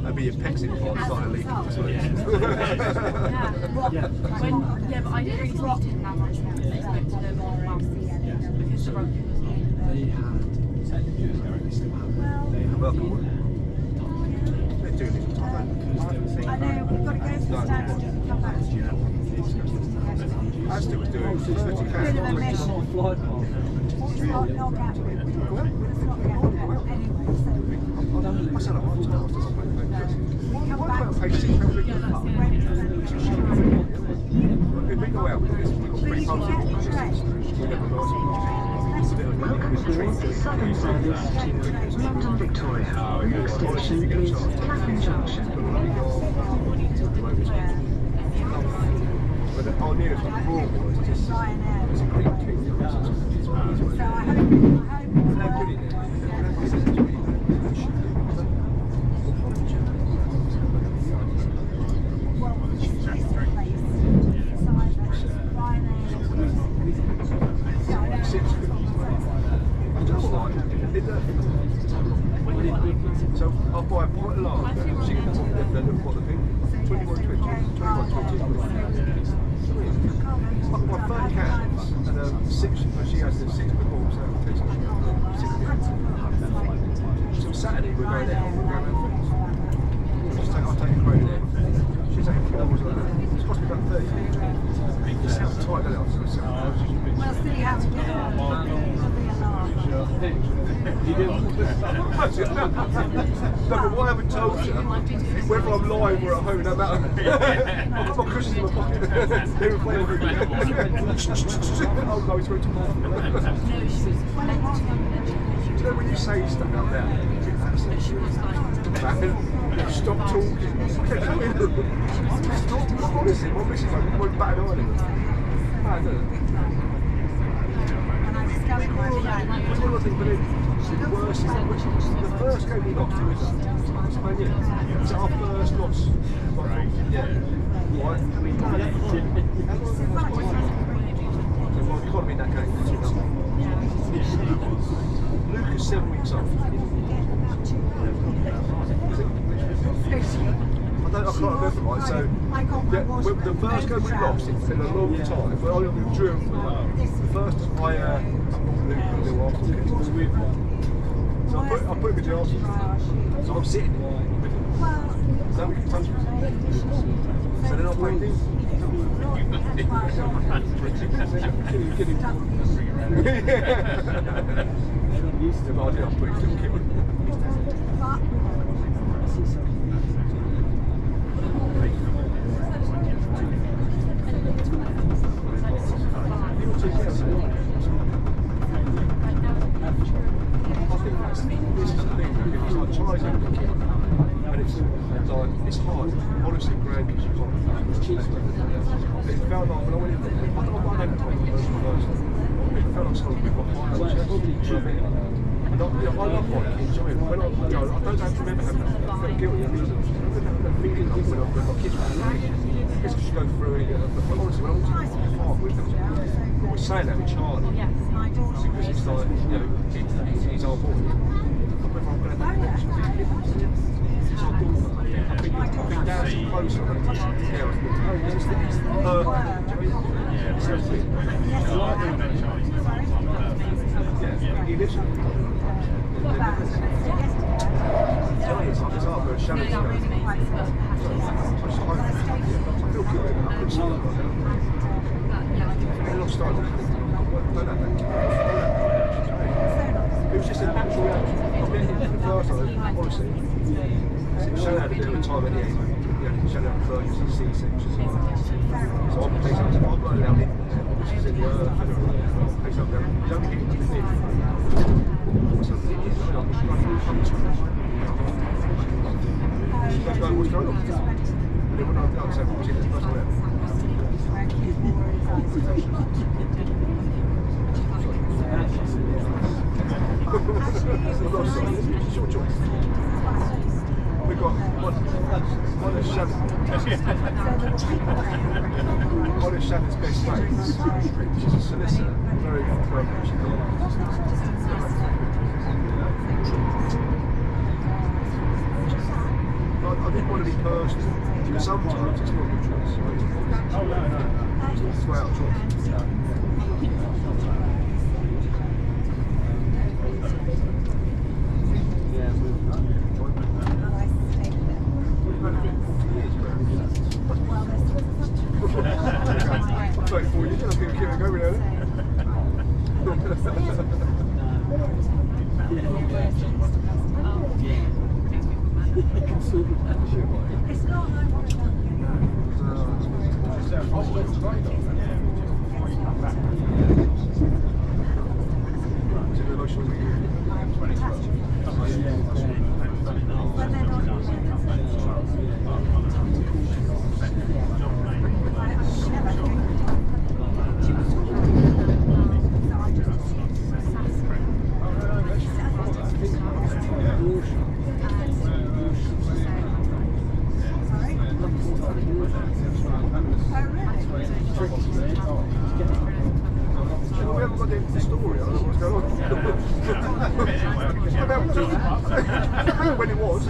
That'd be your pexit part started leaking as well. Yeah, but I didn't really speak to him that much when I spoke to them on because the road was on. They had, technically, they still have. They have Welcome. They're doing it. I know, we've got to go to the stand and come back to you. Aston was doing 30 Bit of a mission. flight path. It's not gap. It's not gap anyway, so I said I'm on to come back. page 6. If we go out with this, we've got 3 times Welcome aboard the Southern service to London Victoria. Next station is Clapham Junction. But the nearest one, Raw was just Ryanair. it's a great thing. So I hope So I'll buy quite a large. She can put the what the thing 2120. I've got 30 cans and 6. She has the 6 before, so it takes 6. So Saturday we're going out. We're going around. I'll take a crate there. She's taking 4 hours like that. It's cost me about 30. It sounds tight, doesn't it? we'll see how we get on. No, but what I haven't told you, whether I'm live or at home, no matter. I've got my cushions in my pocket. They were playing with me. Oh no, he's going to Do you know when you say stuff out there? Stop talking. Honestly, my missus won't bat an eye at it. The worst is the first game we lost, who is that? It's our first loss. Yeah. Right? My economy in that game is Luke is 7 weeks old. I can't remember, right? So, the first game we lost in a long time, but I drew him for the first I So I put him in the Arsenal. So I'm sitting there with him. So we can touch him. So then I'll play these. Used to, but I did. I'll put him still keep him. It's hard, honestly, grand because you can't. It felt like when I went in there, I don't know the first one. It felt like something we've got high on the chest. I love biking, enjoy it. When I don't have to remember having that. I felt guilty. I remember that feeling like when my kids were playing. I guess I should go through it. But honestly, when I was in the park with them, I was saying that with Charlie. Because it's like, you know, he's our boy. Whether I'm going to have to watch him. I've been down so close on it. It's he lives with me. It's hard for a shadow to go. I feel good enough. I'm sorry about that. I lost time. It was just a natural reaction. I met him for the first time, honestly. Shout out to do a time anyway. Shout out to Fergus and C-sections. So I'm not allowed in there, which is in the earth. Place up there. You don't get into the thing. So it is like a struggling country. You don't know what's going on. And then when I said, what was it? The first time it's your choice. We've got one of Shannon's best mates. She's a solicitor, very good firm. didn't want to be personal, because sometimes it's not your choice. Oh, no. It's not our choice. I'm 34 years, I'm going to keep it going there. It's not like what it's when it was.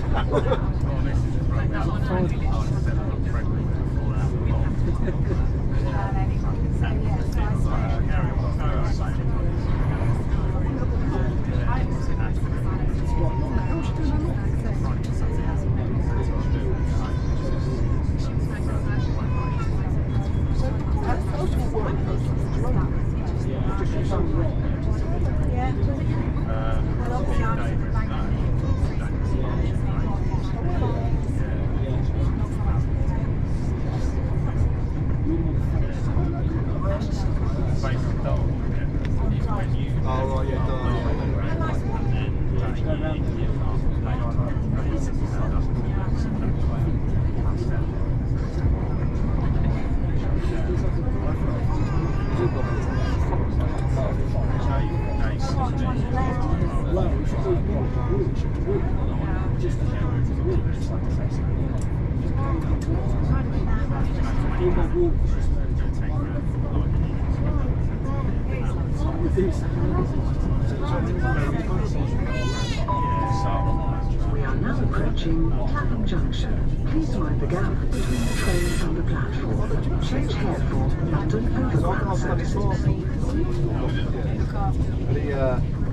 We are now approaching Clapham Junction. Please mind the gap between the trains and the platform. Change here for London Overground services.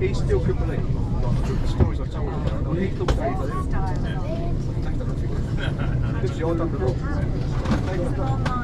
He still couldn't believe the stories I told him about. He thought they were literally, I done the